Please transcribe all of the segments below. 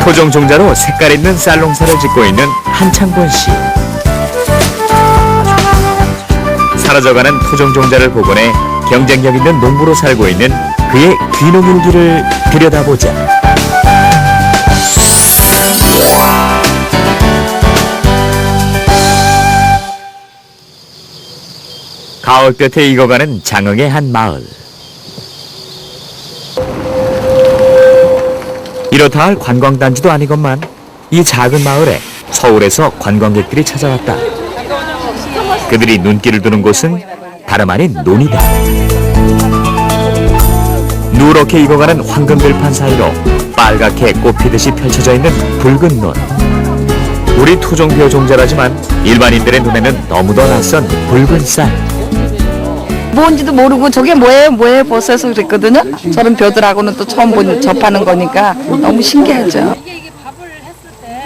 토종 종자로 색깔 있는 쌀 농사를 짓고 있는 한창권 씨. 사라져가는 토종 종자를 복원해 경쟁력 있는 농부로 살고 있는 그의 귀농일기를 들여다보자. 가을볕에 익어가는 장흥의 한 마을. 이렇다 할 관광단지도 아니건만 이 작은 마을에 서울에서 관광객들이 찾아왔다. 그들이 눈길을 두는 곳은 다름 아닌 논이다. 누렇게 익어가는 황금들판 사이로 빨갛게 꽃피듯이 펼쳐져 있는 붉은 논. 우리 토종벼 종자라지만 일반인들의 눈에는 너무도 낯선 붉은 쌀. 뭔지도 모르고 저게 뭐예요 보세서 그랬거든요. 저런 벼들하고는 또 처음 접하는 거니까 너무 신기하죠.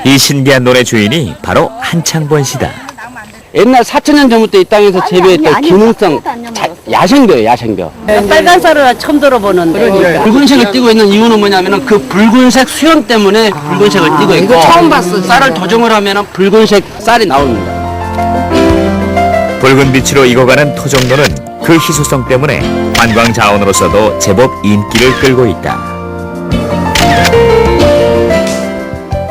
이 신기한 논의 주인이 바로 한창권 씨다. 옛날 4,000년 전부터 이 땅에서 재배했던 기능성 야생벼예요, 야생벼. 빨간 쌀을 처음 들어보는데. 붉은색을 띠고 있는 이유는 뭐냐면은 그 붉은색 수염 때문에 붉은색을 띠고 있고, 처음 봤어. 쌀을 도정을 하면은 붉은색 쌀이 나옵니다. 붉은 빛으로 익어가는 토종논은 그 희소성 때문에 관광 자원으로서도 제법 인기를 끌고 있다.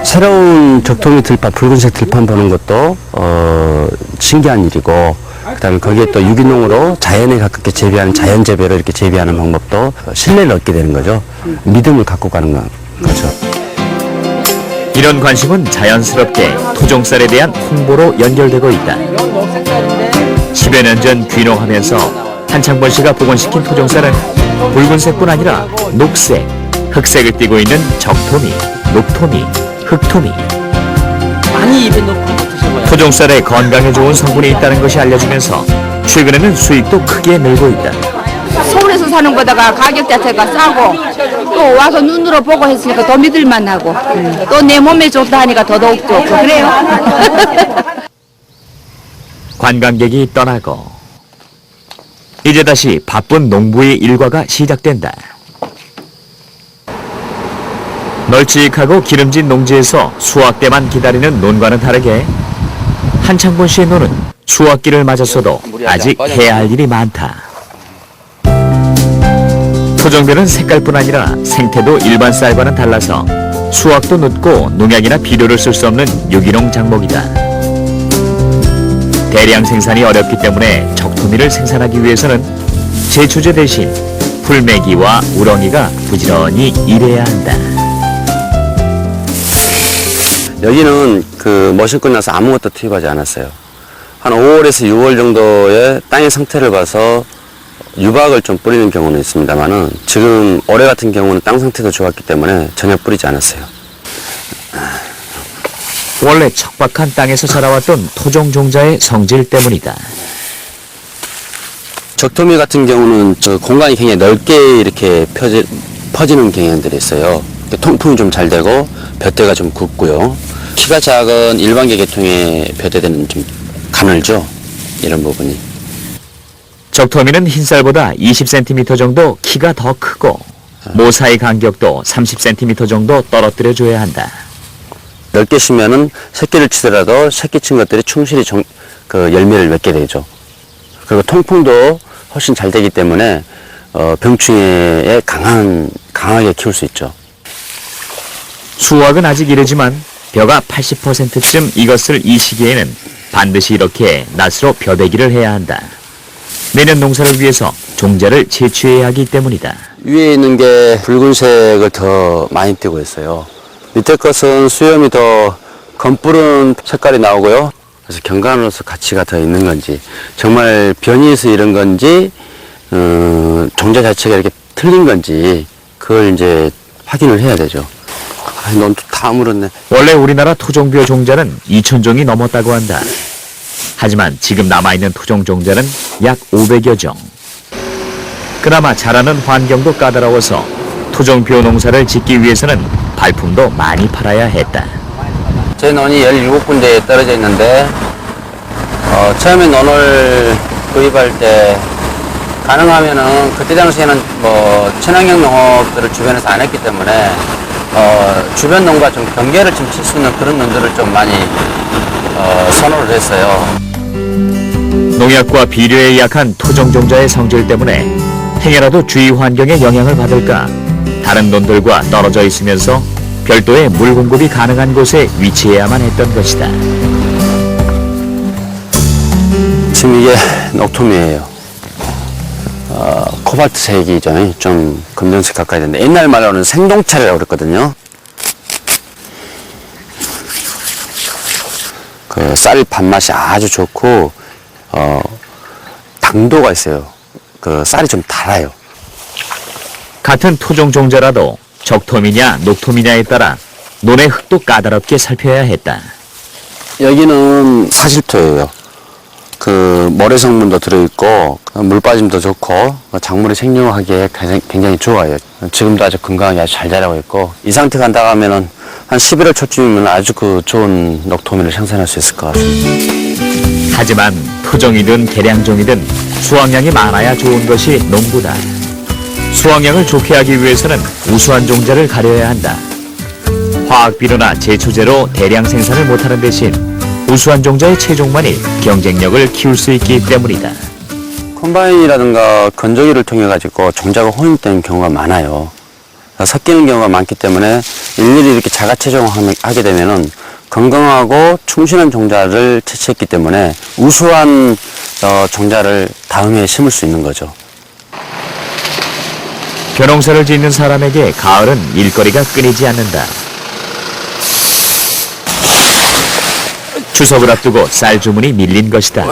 새로운 적통이 들판, 붉은색 들판 보는 것도 신기한 일이고, 그다음에 거기에 또 유기농으로 자연에 가깝게 재배하는 자연 재배로 이렇게 재배하는 방법도 신뢰를 얻게 되는 거죠. 믿음을 갖고 가는 거죠. 이런 관심은 자연스럽게 토종쌀에 대한 홍보로 연결되고 있다. 10여 년 전 귀농하면서 한창권 씨가 복원시킨 토종쌀은 붉은색뿐 아니라 녹색, 흑색을 띠고 있는 적토미, 녹토미, 흑토미. 많이 입에 넣고 드셔봐요. 토종쌀에 건강에 좋은 성분이 있다는 것이 알려지면서 최근에는 수익도 크게 늘고 있다. 서울에서 사는 거다가 가격 자체가 싸고 또 와서 눈으로 보고 했으니까 더 믿을만 하고 또 내 몸에 좋다 하니까 더더욱 좋고 그래요. 관광객이 떠나고 이제 다시 바쁜 농부의 일과가 시작된다. 널찍하고 기름진 농지에서 수확 때만 기다리는 논과는 다르게 한창권 씨의 논은 수확기를 맞았어도 아직 해야 할 일이 많다. 토종벼는 색깔뿐 아니라 생태도 일반 쌀과는 달라서 수확도 늦고 농약이나 비료를 쓸 수 없는 유기농 작목이다. 대량 생산이 어렵기 때문에 적토미를 생산하기 위해서는 제초제 대신 풀메기와 우렁이가 부지런히 일해야 한다. 여기는 그 머신 끝나서 아무것도 투입하지 않았어요. 한 5월에서 6월 정도의 땅의 상태를 봐서 유박을 좀 뿌리는 경우는 있습니다만은 지금 올해 같은 경우는 땅 상태도 좋았기 때문에 전혀 뿌리지 않았어요. 원래 척박한 땅에서 자라왔던 토종 종자의 성질 때문이다. 적토미 같은 경우는 저 공간이 굉장히 넓게 이렇게 퍼지는 경향들이 있어요. 통풍이 좀 잘 되고 벼대가 좀 굵고요. 키가 작은 일반계 계통의 벼대들은 좀 가늘죠. 이런 부분이. 적토미는 흰쌀보다 20cm 정도 키가 더 크고 모사의 간격도 30cm 정도 떨어뜨려줘야 한다. 넓게 심면은 새끼를 치더라도 새끼 친 것들이 충실히 그 열매를 맺게 되죠. 그리고 통풍도 훨씬 잘 되기 때문에 병충해에 강하게 키울 수 있죠. 수확은 아직 이르지만 벼가 80%쯤 익었을 이 시기에는 반드시 이렇게 낫으로 벼대기를 해야 한다. 내년 농사를 위해서 종자를 채취해야 하기 때문이다. 위에 있는 게 붉은색을 더 많이 띄고 있어요. 밑에 것은 수염이 더 검푸른 색깔이 나오고요. 그래서 경관으로서 가치가 더 있는 건지, 정말 변이해서 이런 건지, 종자 자체가 이렇게 틀린 건지, 그걸 이제 확인을 해야 되죠. 넌 또 다 물었네. 원래 우리나라 토종벼 종자는 2,000종이 넘었다고 한다. 하지만 지금 남아있는 토종 종자는 약 500여 종. 그나마 자라는 환경도 까다로워서 토종벼 농사를 짓기 위해서는 발품도 많이 팔아야 했다. 제 논이 17군데에 떨어져 있는데 처음에 논을 구입할 때 가능하면은 그때 당시에는 뭐 친환경 농업들을 주변에서 안 했기 때문에 주변 농가 좀 경계를 좀 칠 수 있는 그런 농들을 좀 많이 선호를 했어요. 농약과 비료에 약한 토종종자의 성질 때문에 행여라도 주위 환경에 영향을 받을까 다른 논들과 떨어져 있으면서 별도의 물 공급이 가능한 곳에 위치해야만 했던 것이다. 지금 이게 녹토미예요. 코발트색이죠. 좀 검정색 가까이 되는데 옛날 말로는 생동차라고 그랬거든요. 그 쌀 밥맛이 아주 좋고 당도가 있어요. 그 쌀이 좀 달아요. 같은 토종종자라도 적토미냐 녹토미냐에 따라 논의 흙도 까다롭게 살펴야 했다. 여기는 사실토예요. 그 모래 성분도 들어있고 물 빠짐도 좋고 작물이 생육하기에 굉장히 좋아요. 지금도 아주 건강하게 아주 잘 자라고 있고 이 상태 간다 하면은 한 11월 초쯤이면 아주 그 좋은 녹토미를 생산할 수 있을 것 같습니다. 하지만 토종이든 개량종이든 수확량이 많아야 좋은 것이 농부다. 수확량을 좋게 하기 위해서는 우수한 종자를 가려야 한다. 화학비료나 제초제로 대량 생산을 못하는 대신 우수한 종자의 체종만이 경쟁력을 키울 수 있기 때문이다. 컴바인이라든가 건조기를 통해 가지고 종자가 혼입되는 경우가 많아요. 섞이는 경우가 많기 때문에 일일이 이렇게 자가 체종하게 되면은 건강하고 충실한 종자를 채취했기 때문에 우수한 종자를 다음에 심을 수 있는 거죠. 벼농사를 짓는 사람에게 가을은 일거리가 끊이지 않는다. 추석을 앞두고 쌀 주문이 밀린 것이다.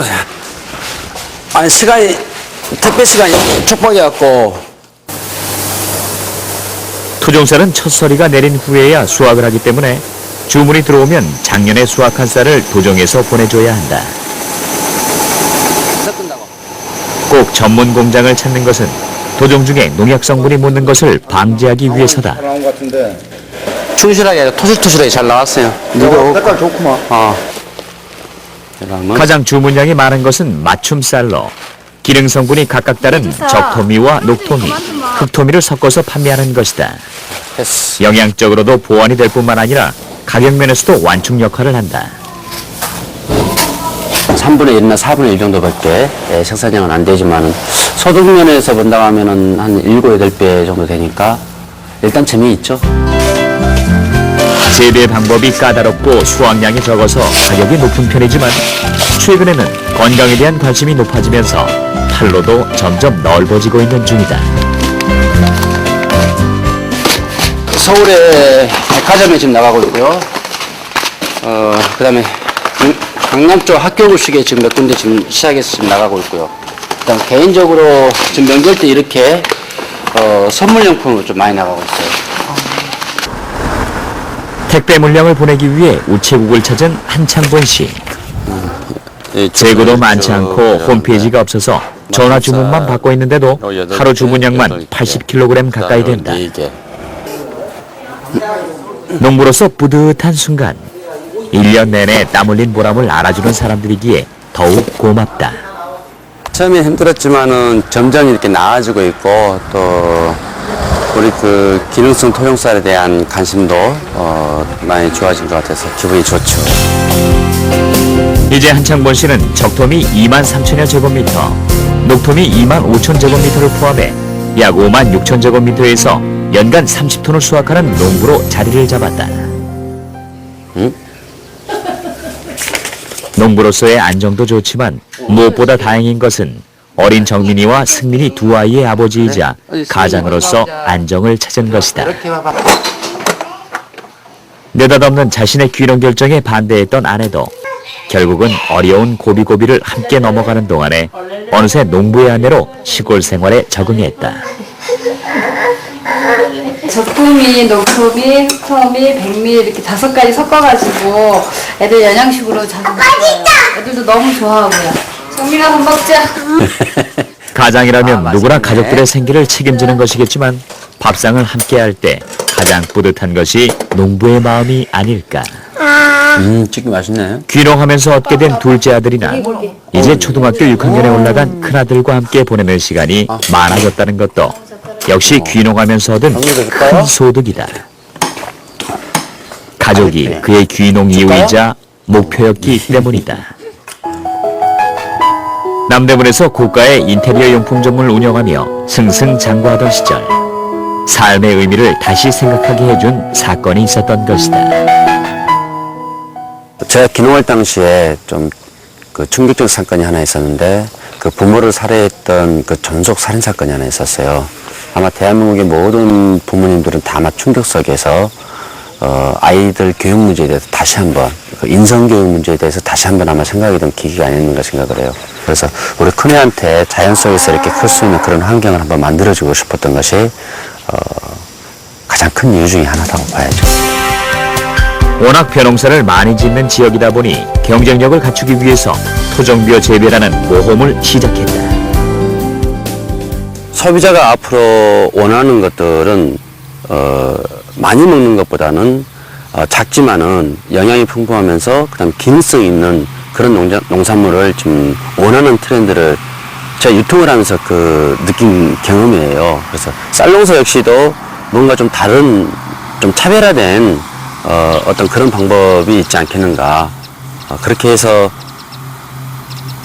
아니 택배 시간이 촉박해갖고 토종쌀은 첫 서리가 내린 후에야 수확을 하기 때문에 주문이 들어오면 작년에 수확한 쌀을 도정해서 보내줘야 한다. 꼭 전문 공장을 찾는 것은 도종 중에 농약 성분이 묻는 것을 방지하기 위해서다. 충실하게 토실토실하게 잘 나왔어요. 색깔 좋구만. 가장 주문량이 많은 것은 맞춤 쌀로 기능 성분이 각각 다른 적토미와 녹토미, 흑토미를 섞어서 판매하는 것이다. 됐어. 영양적으로도 보완이 될 뿐만 아니라 가격 면에서도 완충 역할을 한다. 3분의 1이나 4분의 1 정도밖에 생산량은 안 되지만 소득면에서 본다고 하면은 한 7, 8배 정도 되니까 일단 재미있죠. 재배 방법이 까다롭고 수확량이 적어서 가격이 높은 편이지만 최근에는 건강에 대한 관심이 높아지면서 판로도 점점 넓어지고 있는 중이다. 서울에 백화점에 지금 나가고 있고요. 그 다음에 강남 쪽 학교급식에 지금 몇 군데 지금 시작해서 지금 나가고 있고요. 그다음 개인적으로 지금 명절 때 이렇게 선물용품으로 좀 많이 나가고 있어요. 택배 물량을 보내기 위해 우체국을 찾은 한창권 씨. 재고도 많지 않고 홈페이지가 없어서 전화 주문만 받고 있는데도 하루 주문량만 80kg 가까이 된다. 농부로서 뿌듯한 순간 1년 내내 땀 흘린 보람을 알아주는 사람들이기에 더욱 고맙다. 처음에 힘들었지만은 점점 이렇게 나아지고 있고 또 우리 그 기능성 토종쌀에 대한 관심도 많이 좋아진 것 같아서 기분이 좋죠. 이제 한창권 씨는 적토미 23,000여 제곱미터, 녹토미 25,000제곱미터를 포함해 약 56,000제곱미터에서 연간 30톤을 수확하는 농부로 자리를 잡았다. 농부로서의 안정도 좋지만 무엇보다 다행인 것은 어린 정민이와 승민이 두 아이의 아버지이자 가장으로서 안정을 찾은 것이다. 느닷없는 자신의 귀농 결정에 반대했던 아내도 결국은 어려운 고비고비를 함께 넘어가는 동안에 어느새 농부의 아내로 시골 생활에 적응했다. 적토미, 녹토미, 흑토미, 백미 이렇게 5가지 섞어가지고 애들 영양식으로 자주 먹어요. 애들도 너무 좋아하고요. 정민아 밥 먹자. 가장이라면 누구나 가족들의 생계를 책임지는 것이겠지만 밥상을 함께할 때 가장 뿌듯한 것이 농부의 마음이 아닐까. 찌개 맛있네. 귀농하면서 얻게 된 둘째 아들이나 이제 초등학교 6학년에 올라간 큰아들과 함께 보내는 시간이 많아졌다는 것도 역시 귀농하면서 얻은 큰 소득이다. 가족이 그의 귀농 이유이자 목표였기 때문이다. 남대문에서 고가의 인테리어 용품 점을 운영하며 승승장구하던 시절, 삶의 의미를 다시 생각하게 해준 사건이 있었던 것이다. 제가 귀농할 당시에 좀 그 충격적 사건이 하나 있었는데, 그 부모를 살해했던 그 전속 살인 사건이 하나 있었어요. 아마 대한민국의 모든 부모님들은 다 아마 충격 속에서 아이들 교육 문제에 대해서 다시 한번, 그 인성교육 문제에 대해서 다시 한번 아마 생각이 든 계기가 아니었는가 생각을 해요. 그래서 우리 큰애한테 자연 속에서 이렇게 클 수 있는 그런 환경을 한번 만들어주고 싶었던 것이 가장 큰 이유 중에 하나라고 봐야죠. 워낙 벼농사를 많이 짓는 지역이다 보니 경쟁력을 갖추기 위해서 토종벼 재배라는 모험을 시작했다. 소비자가 앞으로 원하는 것들은 많이 먹는 것보다는 작지만은 영양이 풍부하면서 그다음 기능성 있는 그런 농산물을 좀 원하는 트렌드를 제가 유통을 하면서 그 느낀 경험이에요. 그래서 쌀농사 역시도 뭔가 좀 다른, 좀 차별화된 어떤 그런 방법이 있지 않겠는가. 그렇게 해서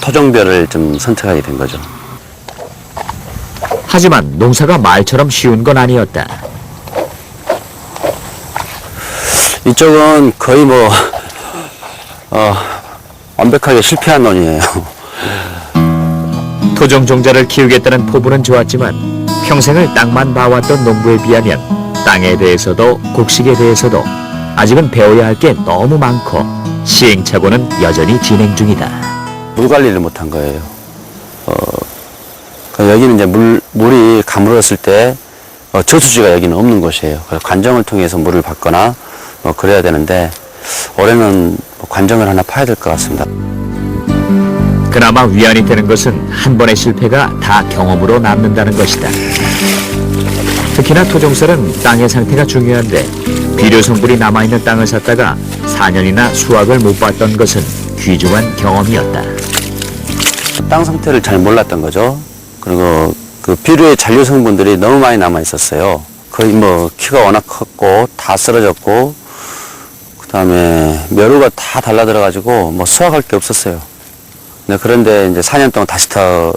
토종벼를 좀 선택하게 된 거죠. 하지만 농사가 말처럼 쉬운 건 아니었다. 이쪽은 거의 뭐 완벽하게 실패한 논이에요. 토종종자를 키우겠다는 포부는 좋았지만 평생을 땅만 봐왔던 농부에 비하면 땅에 대해서도 곡식에 대해서도 아직은 배워야 할 게 너무 많고 시행착오는 여전히 진행 중이다. 물 관리를 못한 거예요. 여기는 이제 물이 가물었을 때 저수지가 여기는 없는 곳이에요. 그래서 관정을 통해서 물을 받거나 그래야 되는데 올해는 관정을 하나 파야 될 것 같습니다. 그나마 위안이 되는 것은 한 번의 실패가 다 경험으로 남는다는 것이다. 특히나 토종쌀은 땅의 상태가 중요한데 비료 성분이 남아있는 땅을 샀다가 4년이나 수확을 못 봤던 것은 귀중한 경험이었다. 땅 상태를 잘 몰랐던 거죠. 그리고 그 비료의 잔류 성분들이 너무 많이 남아 있었어요. 거의 뭐 키가 워낙 컸고 다 쓰러졌고 그다음에 멸우가 다 달라들어가지고 뭐 수확할 게 없었어요. 네, 그런데 이제 4년 동안 다시 더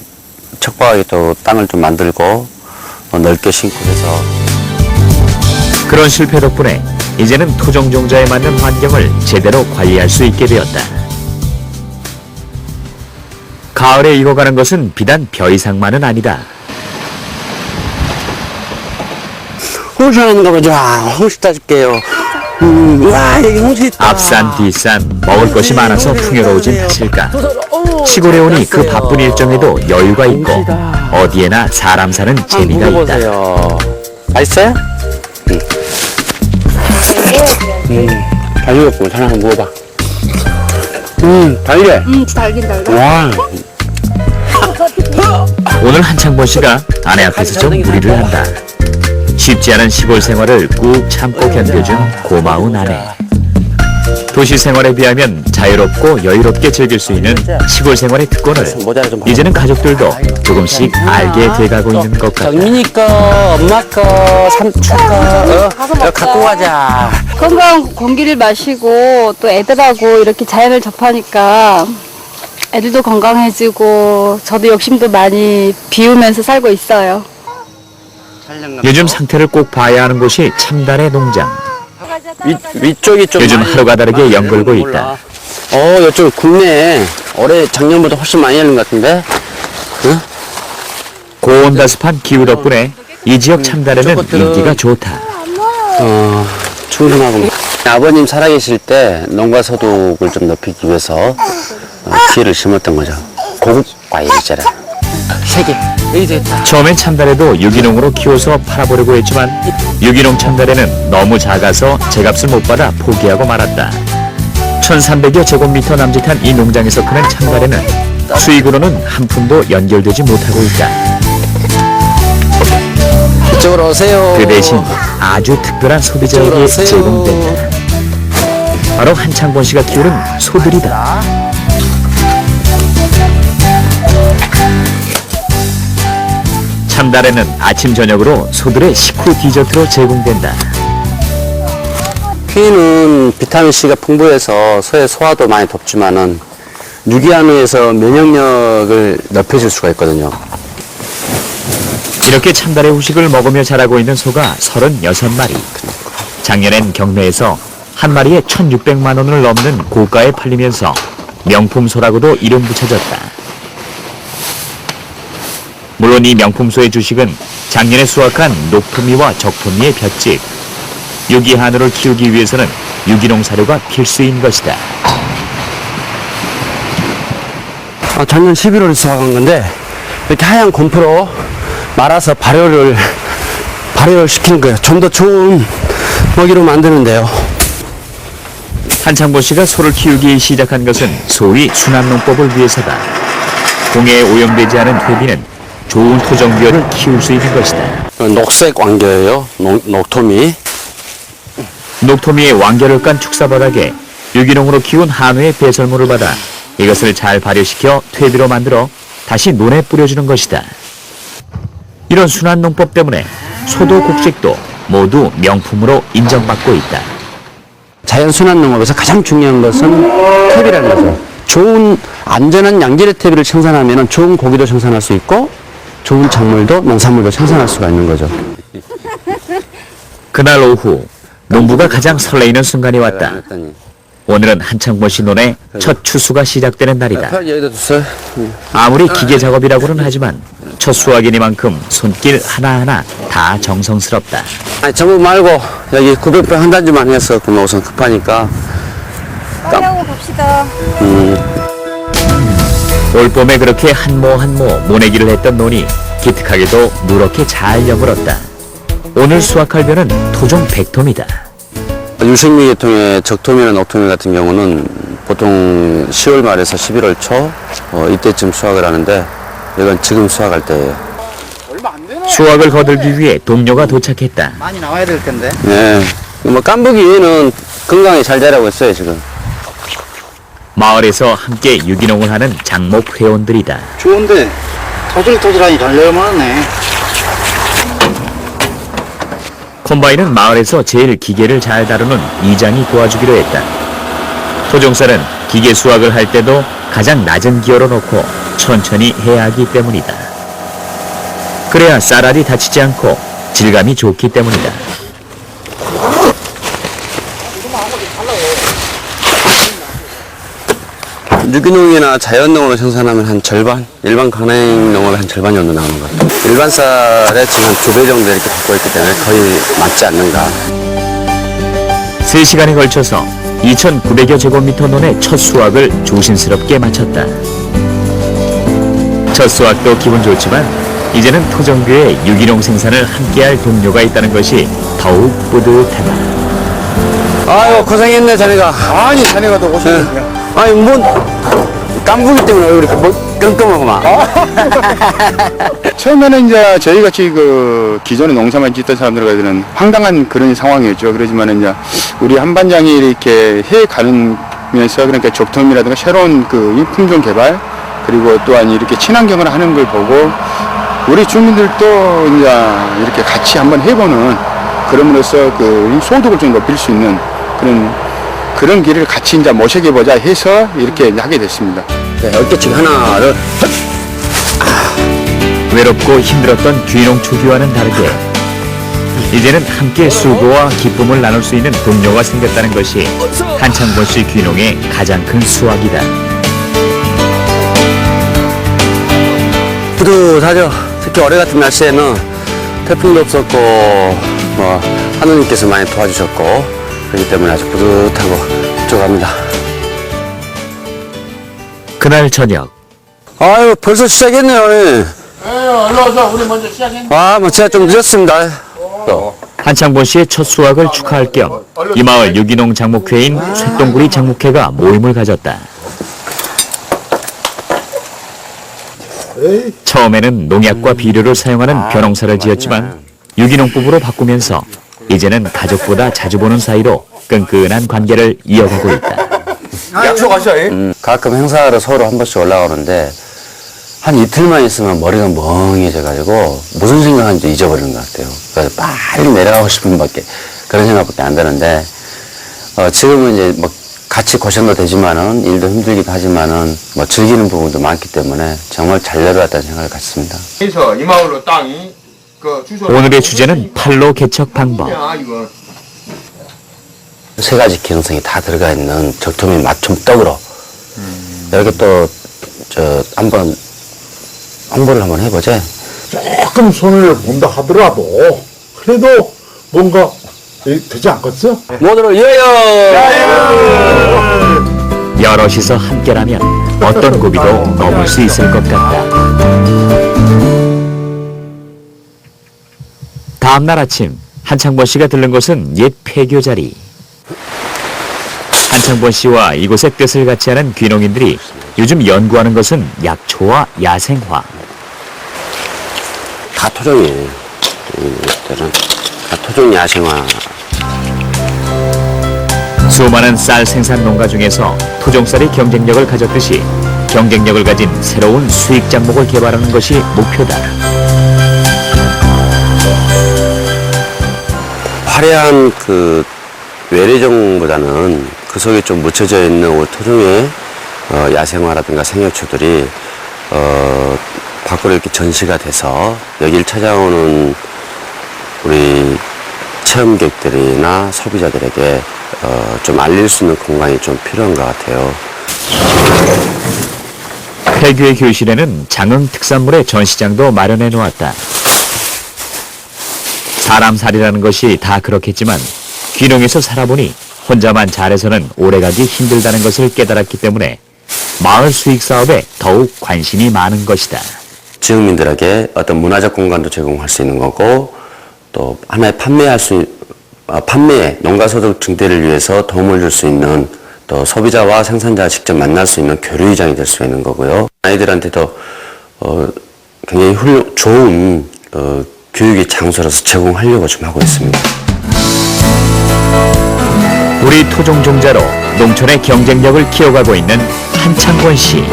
척박하게 또 땅을 좀 만들고 넓게 심고 해서 그런 실패 덕분에 이제는 토종종자에 맞는 환경을 제대로 관리할 수 있게 되었다. 가을에 익어가는 것은 비단 벼 이상만은 아니다. 홍시 하는 거 보자. 홍시 따줄게요. 와, 여기 홍시 있다. 앞산 뒤산 먹을 것이 많아서 풍요로워진 탓일까. 시골에 오니 그 바쁜 일정에도 여유가 있고 어디에나 사람 사는 재미가 있다. 먹어보세요. 맛있어요? 잘 익었고 하나 한번 먹어봐. 달래. 달긴 달다. 와. 오늘 한창범 씨가 아내 앞에서 좀 무리를 한다. 쉽지 않은 시골 생활을 꾹 참고 견뎌준 고마운 아내. 도시 생활에 비하면 자유롭고 여유롭게 즐길 수 있는 시골 생활의 특권을 이제는 가족들도 조금씩 알게 돼가고 있는 것 같다. 정민이 거, 엄마 거, 삼촌 거, 갖고 가자. 건강한 공기를 마시고 또 애들하고 이렇게 자연을 접하니까 애들도 건강해지고 저도 욕심도 많이 비우면서 살고 있어요. 요즘 상태를 꼭 봐야 하는 곳이 참달의 농장. 위쪽이 좀 요즘 많이 하루가 다르게 연글고 몰라. 있다. 이쪽 굵네. 올해 작년보다 훨씬 많이 열린 것 같은데. 응? 고온다습한 기후 덕분에 이 지역 참달에는 저것들은- 인기가 좋다. 충분하고. 아버님 살아계실 때 농가 소득을 좀 높이기 위해서 기회를 심었던 거죠. 고급 과일 있잖아. 3개. 여기 됐다. 처음엔 참달에도 유기농으로 키워서 팔아보려고 했지만 유기농 참달에는 너무 작아서 제값을 못 받아 포기하고 말았다. 1300여 제곱미터 남짓한 이 농장에서 크는 참달에는 수익으로는 한 푼도 연결되지 못하고 있다. 이쪽으로 오세요. 그 대신 아주 특별한 소비자에게 이쪽으로 오세요. 제공된다. 바로 한창범 씨가 키우는 소들이다. 참달에는 아침 저녁으로 소들의 식후 디저트로 제공된다. 퀴는 비타민C가 풍부해서 소의 소화도 많이 돕지만은 유기한우에서 면역력을 높여줄 수가 있거든요. 이렇게 참달의 후식을 먹으며 자라고 있는 소가 36마리. 작년엔 경매에서 한 마리에 1,600만 원을 넘는 고가에 팔리면서 명품소라고도 이름 붙여졌다. 물론 이 명품소의 주식은 작년에 수확한 녹토미와 적토미의 볏짚. 유기한우를 키우기 위해서는 유기농 사료가 필수인 것이다. 작년 11월에 수확한 건데 이렇게 하얀 곰프로 말아서 발효를 시키는 거예요. 좀 더 좋은 먹이로 만드는데요. 한창보 씨가 소를 키우기 시작한 것은 소위 순환농법을 위해서다. 공해에 오염되지 않은 퇴비는 좋은 토종비어를 키울 수 있는 것이다. 녹색 왕겨예요. 녹토미. 녹토미의 왕겨를 깐 축사바닥에 유기농으로 키운 한우의 배설물을 받아 이것을 잘 발효시켜 퇴비로 만들어 다시 논에 뿌려주는 것이다. 이런 순환농법 때문에 소도 곡식도 모두 명품으로 인정받고 있다. 자연순환농업에서 가장 중요한 것은 퇴비라는 거죠. 좋은 안전한 양질의 퇴비를 생산하면 좋은 고기도 생산할 수 있고 좋은 작물도 농산물도 생산할 수가 있는 거죠. 그날 오후 농부가 가장 설레이는 순간이 왔다. 오늘은 한창보 씨 논에 첫 추수가 시작되는 날이다. 여기다 주세요. 아무리 기계 작업이라고는 하지만 첫 수확이니만큼 손길 하나하나 다 정성스럽다. 아니, 전부 말고 여기 900평 한 단지만 해서 그럼 우선 급하니까. 빨리 하고 봅시다. 올 봄에 그렇게 한 모 한 모 모내기를 했던 논이 기특하게도 누렇게 잘 여물었다. 오늘 수확할 벼는 토종 100톰이다. 유식미 계통의 적토미나 녹토미 같은 경우는 보통 10월 말에서 11월 초 이때쯤 수확을 하는데 이건 지금 수확할 때예요. 수확을 거들기 위해 동료가 도착했다. 많이 나와야 될 텐데. 네. 뭐 깐부기에는 건강히 잘 자라고 있어요 지금. 마을에서 함께 유기농을 하는 장목 회원들이다. 좋은데 토들토들하니 달려만하네. 콤바인은 마을에서 제일 기계를 잘 다루는 이장이 도와주기로 했다. 토종쌀은 기계 수확을 할 때도 가장 낮은 기어로 놓고 천천히 해야 하기 때문이다. 그래야 쌀알이 다치지 않고 질감이 좋기 때문이다. 유기농이나 자연농으로 생산하면 한 절반, 일반 간행농업의 한 절반 정도 나오는 것 같아요. 일반 쌀에 지금 한 2배 정도 이렇게 갖고 있기 때문에 거의 맞지 않는가. 3시간에 걸쳐서 2,900여 제곱미터 논의 첫 수확을 조심스럽게 마쳤다. 첫 수확도 기분 좋지만 이제는 토종교의 유기농 생산을 함께할 동료가 있다는 것이 더욱 뿌듯하다. 아유 고생했네 자네가. 아니 자네가 더 고생했네. 아니 뭐 깐부기 때문에 얼굴이 뭐 끔끔하구만. 처음에는 이제 저희 같이 그 기존에 농사만 짓던 사람들에게는 황당한 그런 상황이었죠. 그러지만 이제 우리 한 반장이 이렇게 해 가면서 그러니까 적토미라든가 새로운 그 품종 개발 그리고 또한 이렇게 친환경을 하는 걸 보고 우리 주민들도 이제 이렇게 같이 한번 해보는 그럼으로써 그 소득을 좀 높일 수 있는 그런 길을 같이 이제 모색해보자 해서 이렇게 하게 됐습니다. 네, 어깨치기 하나를. 외롭고 힘들었던 귀농 초기와는 다르게 이제는 함께 수고와 기쁨을 나눌 수 있는 동료가 생겼다는 것이 한창보 씨 귀농의 가장 큰 수확이다. 뿌듯하죠. 특히 올해 같은 날씨에는 태풍도 없었고 뭐 하느님께서 많이 도와주셨고 그렇기 때문에 아주 뿌듯하고 족합니다. 그날 저녁 아유 벌써 시작했네요. 에휴, 일로 와서 우리 먼저 시작해. 아, 뭐 제가 좀 늦었습니다. 한창보 씨의 첫 수확을 축하할 겸 이 마을 유기농 장목회인 쇳동구리 장목회가 모임을 가졌다. 처음에는 농약과 비료를 사용하는 벼농사를 지었지만 유기농법으로 바꾸면서 이제는 가족보다 자주 보는 사이로 끈끈한 관계를 이어가고 있다. 약속하셔. 가끔 행사를 서로 한 번씩 올라오는데 한 이틀만 있으면 머리가 멍해져가지고 무슨 생각하는지 잊어버리는 것 같아요. 그래서 빨리 내려가고 싶은 밖에 그런 생각밖에 안 드는데 지금은 이제 뭐 같이 고생도 되지만은 일도 힘들기도 하지만은 뭐 즐기는 부분도 많기 때문에 정말 잘 내려왔다는 생각을 갖습니다. 그래서 이 마을로 땅이 그 주소. 오늘의 주제는 팔로 개척 방법. 이거. 세 가지 기능성이 다 들어가 있는 적토미 맞춤 떡으로 이렇게 또 저 한번 홍보를 한번 해보자. 조금 손을 본다 하더라도 그래도 뭔가 되지 않겠어? 모두를 위하여! 여럿이서 함께라면 어떤 고비도 넘을 수 있을 것 같다. 다음 날 아침 한창권 씨가 들른 곳은 옛 폐교 자리. 한창권 씨와 이곳의 뜻을 같이 하는 귀농인들이 요즘 연구하는 것은 약초와 야생화. 다 토종이에요. 이것들은 다 토종 야생화. 수많은 쌀 생산 농가 중에서 토종쌀이 경쟁력을 가졌듯이 경쟁력을 가진 새로운 수익 작목을 개발하는 것이 목표다. 화려한 그 외래종보다는 그 속에 좀 묻혀져 있는 우리 토종의 야생화라든가 생약초들이 밖으로 이렇게 전시가 돼서 여기를 찾아오는 우리 체험객들이나 소비자들에게 좀 알릴 수 있는 공간이 좀 필요한 것 같아요. 폐교의 교실에는 장흥 특산물의 전시장도 마련해 놓았다. 사람 살이라는 것이 다 그렇겠지만 귀농에서 살아보니 혼자만 잘해서는 오래가기 힘들다는 것을 깨달았기 때문에 마을 수익 사업에 더욱 관심이 많은 것이다. 지역민들에게 어떤 문화적 공간도 제공할 수 있는 거고 또 하나의 판매에 농가소득 증대를 위해서 도움을 줄 수 있는 또 소비자와 생산자가 직접 만날 수 있는 교류의장이 될 수 있는 거고요. 아이들한테도 굉장히 좋은 교육의 장소로서 제공하려고 좀 하고 있습니다. 우리 토종 종자로 농촌의 경쟁력을 키워가고 있는 한창권 씨.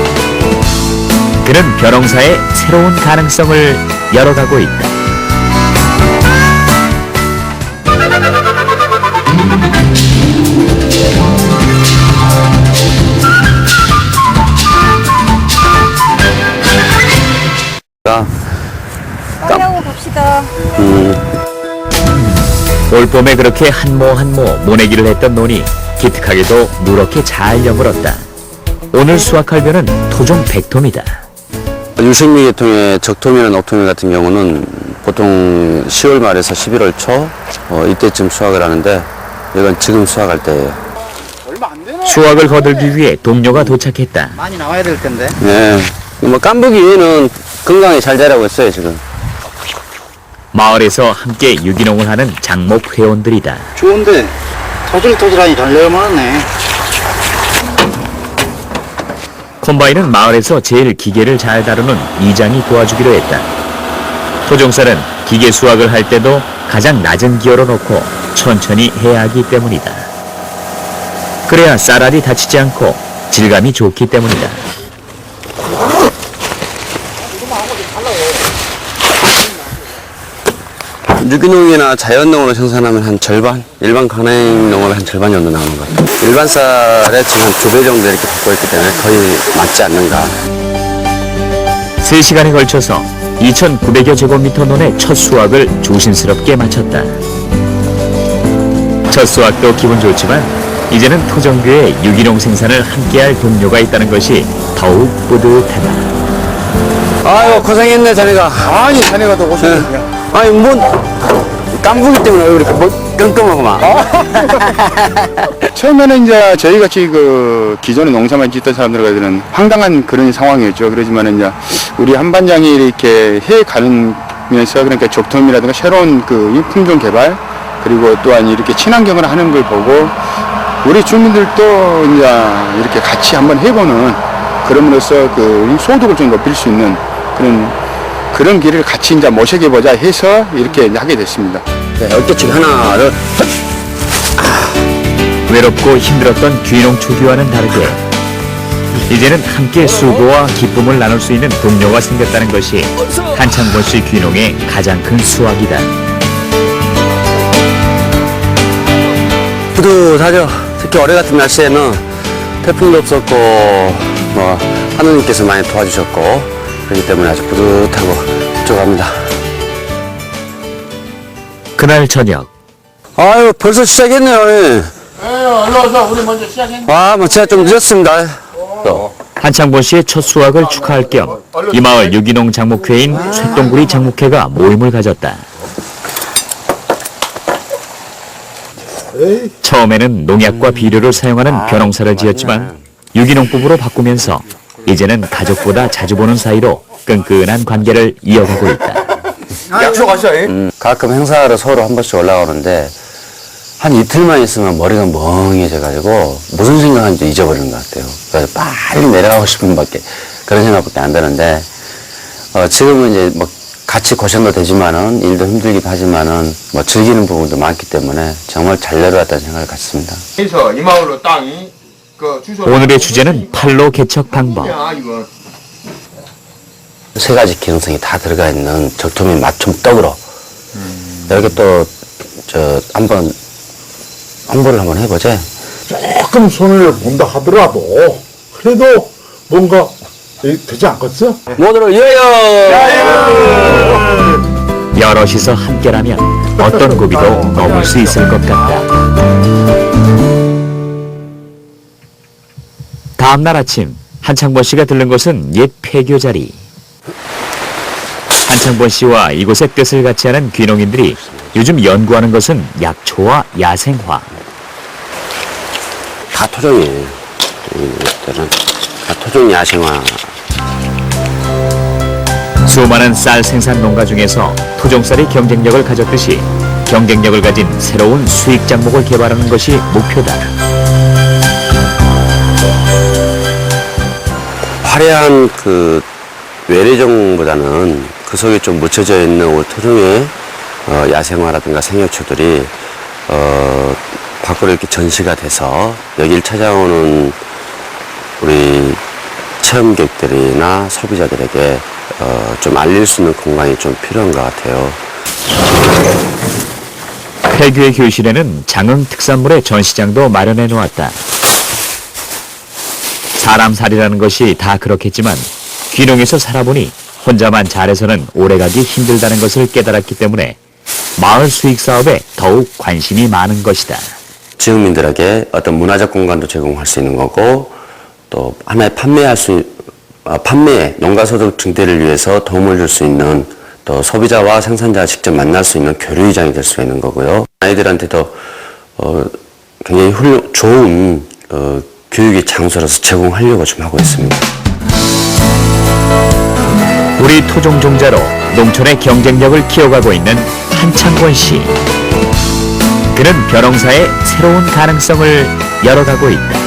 그는 벼농사의 새로운 가능성을 열어가고 있다. 빨리 봅시다. 올봄에 그렇게 한모 모내기를 했던 논이 기특하게도 누렇게 잘 여물었다. 오늘 수확할 벼는 토종 100톰이다. 유식미 계통의 적토미나 녹토미 같은 경우는 보통 10월 말에서 11월 초 이때쯤 수확을 하는데 이건 지금 수확할 때예요. 수확을 거들기 위해 동료가 도착했다. 많이 나와야 될 텐데. 네, 뭐 깐부기에는 건강히 잘 자라고 있어요 지금. 마을에서 함께 유기농을 하는 장목 회원들이다. 좋은데 토질토질하니 달려만하네. 콤바인은 마을에서 제일 기계를 잘 다루는 이장이 도와주기로 했다. 토종쌀은 기계 수확을 할 때도 가장 낮은 기어로 놓고 천천히 해야 하기 때문이다. 그래야 쌀알이 다치지 않고 질감이 좋기 때문이다. 유기농이나 자연농으로 생산하면 한 절반, 일반 간행농으로 한 절반 정도 나오는 것 같아요. 일반 쌀에 지금 한 2배 정도 이렇게 받고 있기 때문에 거의 맞지 않는가. 3시간에 걸쳐서 2,900여 제곱미터 논의 첫 수확을 조심스럽게 마쳤다. 첫 수확도 기분 좋지만 이제는 토종교의 유기농 생산을 함께할 동료가 있다는 것이 더욱 뿌듯하다. 아유 고생했네 자네가. 아니 자네가 더 고생했냐? 아니 뭐 깐부기 때문에 왜 이렇게 끔끔하구만. 처음에는 이제 저희 같이 그 기존에 농사만 짓던 사람들에게는 황당한 그런 상황이었죠. 그렇지만 이제 우리 한반장이 이렇게 해 가면서 그러니까 적토미라든가 새로운 그 품종 개발 그리고 또한 이렇게 친환경을 하는 걸 보고 우리 주민들도 이제 이렇게 같이 한번 해보는 그럼으로써 그 소득을 좀 높일 수 있는 그런 길을 같이 이제 모색해보자 해서 이렇게 하게 됐습니다. 네, 어깨치기 하나, 둘. 외롭고 힘들었던 귀농 초기와는 다르게 이제는 함께 수고와 기쁨을 나눌 수 있는 동료가 생겼다는 것이 한창권 씨 귀농의 가장 큰 수확이다. 뿌듯하죠. 특히 올해 같은 날씨에는 태풍도 없었고 뭐 하느님께서 많이 도와주셨고 그렇기 때문에 아주 뿌듯하고 족합니다. 그날 저녁 아유 벌써 시작했네요. 예. 일로 와서 우리 먼저 시작해. 와, 뭐 제가 좀 늦었습니다. 한창본 씨의 첫 수확을 축하할 겸 이 마을 유기농 장목회인 쇳동구리 장목회가 모임을 가졌다. 에이, 처음에는 농약과 비료를 사용하는 벼농사를 지었지만 유기농법으로 바꾸면서 이제는 가족보다 자주 보는 사이로 끈끈한 관계를 이어가고 있다. 약속하셔. 가끔 행사를 서로 한 번씩 올라오는데 한 이틀만 있으면 머리가 멍해져가지고 무슨 생각하는지 잊어버리는 것 같아요. 그래서 빨리 내려가고 싶은 밖에 그런 생각밖에 안 드는데 지금은 이제 뭐 같이 고생도 되지만은 일도 힘들기도 하지만은 뭐 즐기는 부분도 많기 때문에 정말 잘 내려왔다는 생각을 갖습니다. 그래서 이 마을로 땅이 그 주소. 오늘의 주제는 팔로 개척 방법. 이거. 세 가지 기능성이 다 들어가 있는 적토미 맞춤 떡으로 이렇게 또 한번 홍보를 한번 해보자. 조금 손을 본다 하더라도 그래도 뭔가 되지 않겠어? 모두를 위하여! 여럿이서 함께라면 어떤 고비도 넘을 수 있을 것 같다. 다음 날 아침 한창본 씨가 들른 곳은 옛 폐교 자리. 한창본 씨와 이곳의 뜻을 같이 하는 귀농인들이 요즘 연구하는 것은 약초와 야생화. 다 토종이에요. 이것들은 다 토종 야생화. 수많은 쌀 생산 농가 중에서 토종쌀이 경쟁력을 가졌듯이 경쟁력을 가진 새로운 수익 작목을 개발하는 것이 목표다. 화려한 그 외래종보다는 그 속에 좀 묻혀져 있는 우리 토종의 야생화라든가 생약초들이 밖으로 이렇게 전시가 돼서 여기를 찾아오는 우리 체험객들이나 소비자들에게 좀 알릴 수 있는 공간이 좀 필요한 것 같아요. 폐교의 교실에는 장흥 특산물의 전시장도 마련해 놓았다. 사람 살이라는 것이 다 그렇겠지만 귀농에서 살아보니 혼자만 잘해서는 오래가기 힘들다는 것을 깨달았기 때문에 마을 수익 사업에 더욱 관심이 많은 것이다. 지역민들에게 어떤 문화적 공간도 제공할 수 있는 거고 또 하나의 판매, 농가소득 증대를 위해서 도움을 줄 수 있는 또 소비자와 생산자가 직접 만날 수 있는 교류의장이 될 수 있는 거고요. 아이들한테도 굉장히 좋은 교육의 장소로서 제공하려고 좀 하고 있습니다. 우리 토종 종자로 농촌의 경쟁력을 키워가고 있는 한창권 씨. 그는 벼농사의 새로운 가능성을 열어가고 있다.